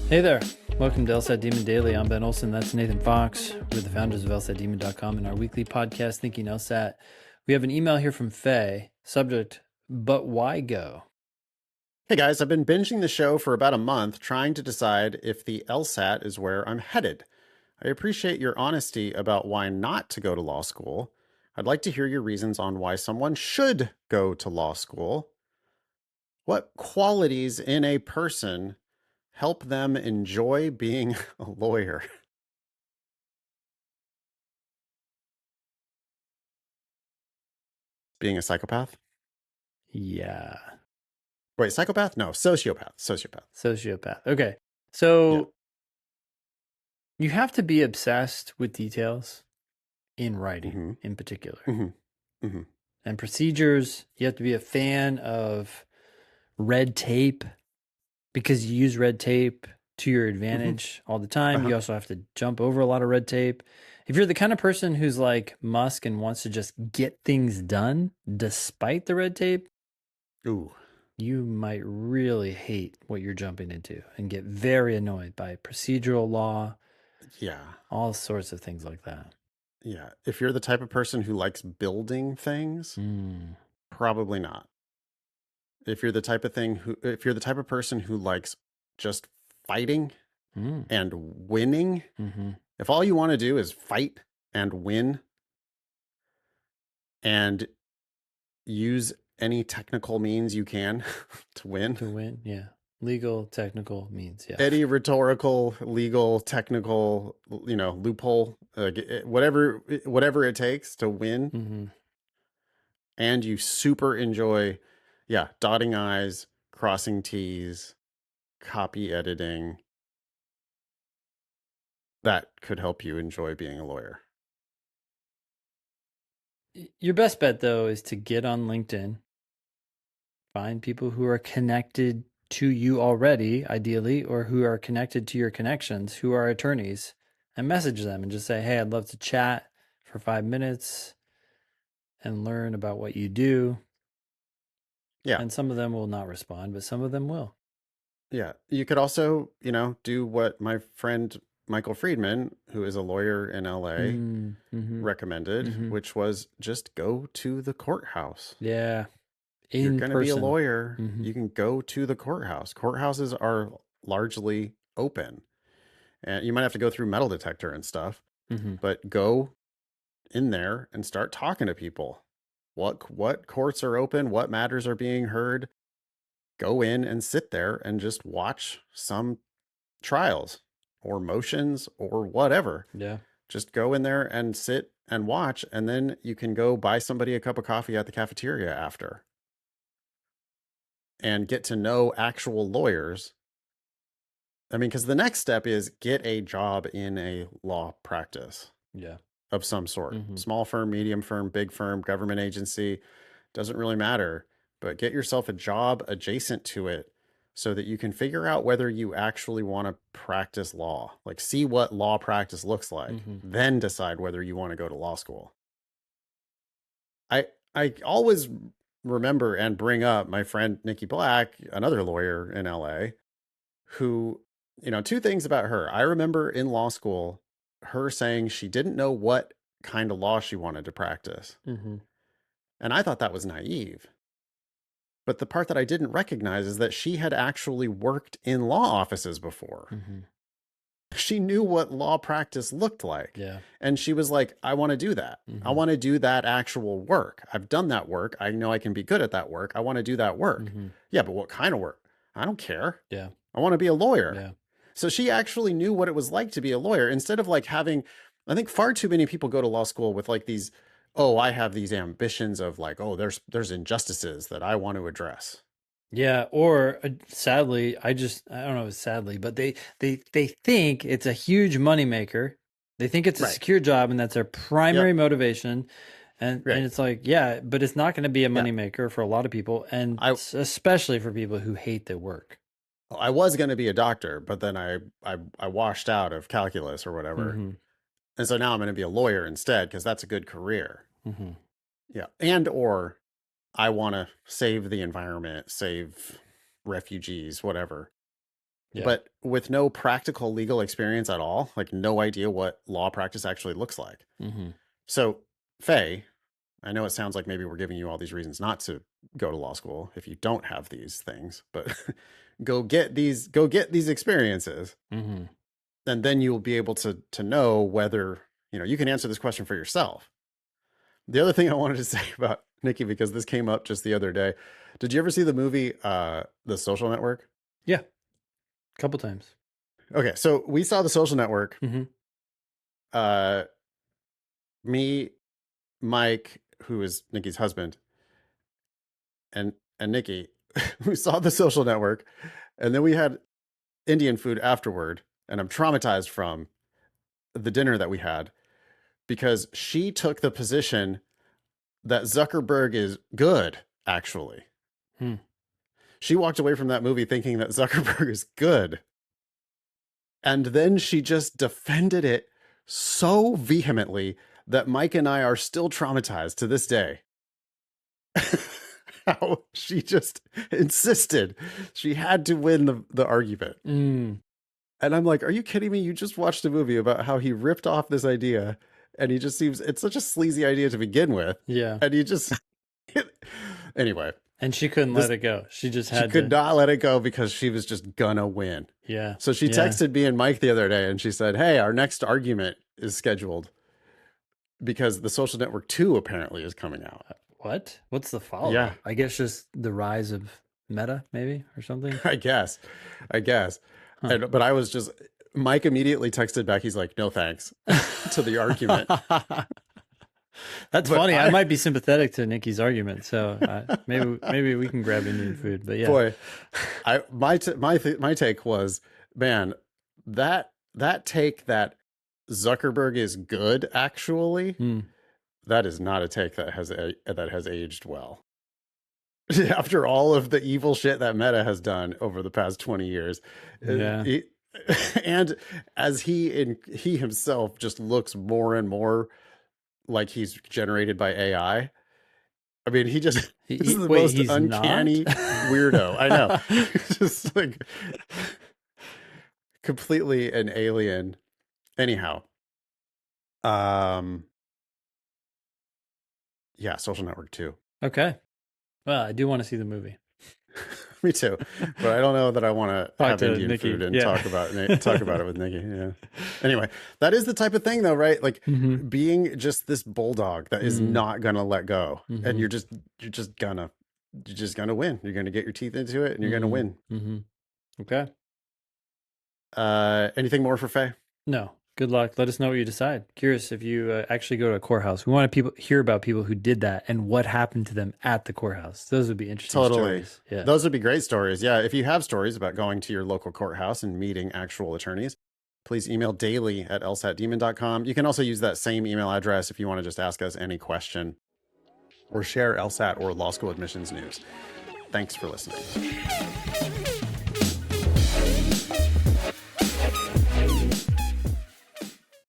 Hey there. Welcome to LSAT Demon Daily. I'm Ben Olson. That's Nathan Fox. We're the founders of LSATdemon.com and our weekly podcast, Thinking LSAT. We have an email here from Faye. Subject, but why go? Hey guys, I've been binging the show for about a month, trying to decide if the LSAT is where I'm headed. I appreciate your honesty about why not to go to law school. I'd like to hear your reasons on why someone should go to law school. What qualities in a person help them enjoy being a lawyer? Being a psychopath? Yeah. Wait, psychopath? No, sociopath. Sociopath. Okay. Yeah. So you have to be obsessed with details in writing in particular. And procedures. You have to be a fan of red tape because you use red tape to your advantage all the time. You also have to jump over a lot of red tape. If you're the kind of person who's like Musk and wants to just get things done despite the red tape, Ooh. you might really hate what you're jumping into and get very annoyed by procedural law, Yeah. all sorts of things like that. Yeah. If you're the type of person who likes building things, probably not. If you're the type of person who likes just fighting and winning, if all you want to do is fight and win and use any technical means you can to win. Yeah. Legal, technical means, yeah. Any rhetorical, legal, technical, loophole, whatever it takes to win. And you super enjoy, dotting I's, crossing T's, copy editing. That could help you enjoy being a lawyer. Your best bet, though, is to get on LinkedIn, find people who are connected to you already, ideally, or who are connected to your connections, who are attorneys, and message them and just say, hey, I'd love to chat for 5 minutes and learn about what you do. Yeah. And some of them will not respond, but some of them will. Yeah. You could also, do what my friend Michael Friedman, who is a lawyer in LA, recommended, which was just go to the courthouse. Yeah. You're going to be a lawyer. You can go to the courthouse. Courthouses are largely open. And you might have to go through metal detector and stuff, but go in there and start talking to people. What courts are open? What matters are being heard? Go in and sit there and just watch some trials or motions or whatever. Yeah. Just go in there and sit and watch, and then you can go buy somebody a cup of coffee at the cafeteria after and get to know actual lawyers. I mean, because the next step is get a job in a law practice. Yeah. Of some sort. Small firm, medium firm, big firm, government agency, doesn't really matter. But get yourself a job adjacent to it so that you can figure out whether you actually want to practice law. Like, see what law practice looks like, then decide whether you want to go to law school. I always remember and bring up my friend Nikki Black, another lawyer in LA, who, two things about her. I remember in law school her saying she didn't know what kind of law she wanted to practice. And I thought that was naive. But the part that I didn't recognize is that she had actually worked in law offices before. She knew what law practice looked like. Yeah. And she was like, I want to do that. I want to do that actual work. I've done that work. I know I can be good at that work. I want to do that work. Yeah, but what kind of work? I don't care. Yeah. I want to be a lawyer. Yeah. So she actually knew what it was like to be a lawyer instead of like having, I think far too many people go to law school with like these, oh, I have these ambitions of like, oh, there's injustices that I want to address. Yeah, or sadly, I don't know if it's sadly, but they think it's a huge moneymaker. They think it's a secure job and that's their primary motivation. And it's like, yeah, but it's not going to be a moneymaker for a lot of people, and especially for people who hate their work. I was going to be a doctor, but then I washed out of calculus or whatever. And so now I'm going to be a lawyer instead because that's a good career. Yeah. And or I want to save the environment, save refugees, whatever. Yeah. but with no practical legal experience at all, like no idea what law practice actually looks like. Mm-hmm. So, Faye, I know it sounds like maybe we're giving you all these reasons not to go to law school if you don't have these things, but go get these experiences. Mm-hmm. And then you'll be able to know whether, you can answer this question for yourself. The other thing I wanted to say about Nikki, because this came up just the other day, did you ever see the movie The Social Network? Yeah. A couple times. Okay, so we saw The Social Network. Mm-hmm. Me, Mike, who is Nikki's husband, and Nikki, who saw The Social Network, and then we had Indian food afterward, and I'm traumatized from the dinner that we had because she took the position that Zuckerberg is good, actually. She walked away from that movie thinking that Zuckerberg is good. And then she just defended it so vehemently that Mike and I are still traumatized to this day. How she just insisted she had to win the argument. And I'm like, are you kidding me? You just watched a movie about how he ripped off this idea and he just seems, it's such a sleazy idea to begin with. Yeah. And he just, anyway. And she couldn't let it go. She just had She could not let it go because she was just gonna win. Yeah. So she texted me and Mike the other day and she said, hey, our next argument is scheduled because The Social Network 2 apparently is coming out. What? What's the follow-up? Yeah. I guess just the rise of Meta, maybe, or something. I guess. Huh. But I was just, Mike immediately texted back. He's like, no thanks to the argument. That's funny. I might be sympathetic to Nikki's argument, so maybe we can grab Indian food. But yeah, boy, my take was, man, that take that Zuckerberg is good actually, that is not a take that has aged well. After all of the evil shit that Meta has done over the past 20 years, yeah. And as he himself just looks more and more like he's generated by AI. I mean, he just is the most uncanny weirdo. I know. Just like completely an alien. Anyhow. Yeah, Social Network 2. Okay. Well, I do want to see the movie. Me too, but I don't know that I want to have Indian Nikki. Food and talk about it with Nikki. Yeah. Anyway, that is the type of thing, though, right? Like being just this bulldog that is not gonna let go, and you're just gonna win. You're gonna get your teeth into it, and you're gonna win. Okay. Anything more for Faye? No. Good luck. Let us know what you decide. Curious if you actually go to a courthouse. We want to hear about people who did that and what happened to them at the courthouse. Those would be interesting stories. Yeah. Those would be great stories. Yeah. If you have stories about going to your local courthouse and meeting actual attorneys, please email daily@lsatdemon.com. You can also use that same email address if you want to just ask us any question or share LSAT or law school admissions news. Thanks for listening.